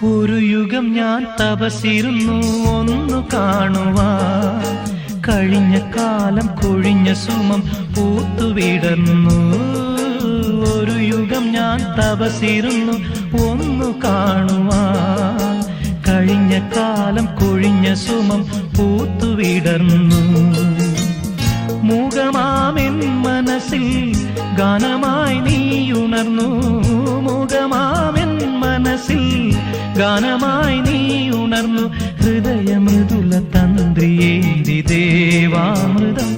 ഒരു യുഗം ഞാൻ തപസിരുന്നു ഒന്നു കാണുവാൻ, കഴിഞ്ഞ കാലം കൊഴിഞ്ഞ സുമം പൂത്തുവിടർന്നു. ഒരു യുഗം ഞാൻ തപസിരുന്നു ഒന്നു കാണുവാൻ, കഴിഞ്ഞ കാലം കൊഴിഞ്ഞ സുമം പൂത്തുവിടർന്നു. മൂകമാമെൻ മനസ്സിൽ ഗാനമായി നീ ഉണർന്നു. മൂകമാമെൻ മനസ്സിൽ ഗാനമായി നീ ഉണർന്നു. ഹൃദയമൃദുല തന്ത്രിയേന്തി ദേവാമൃതം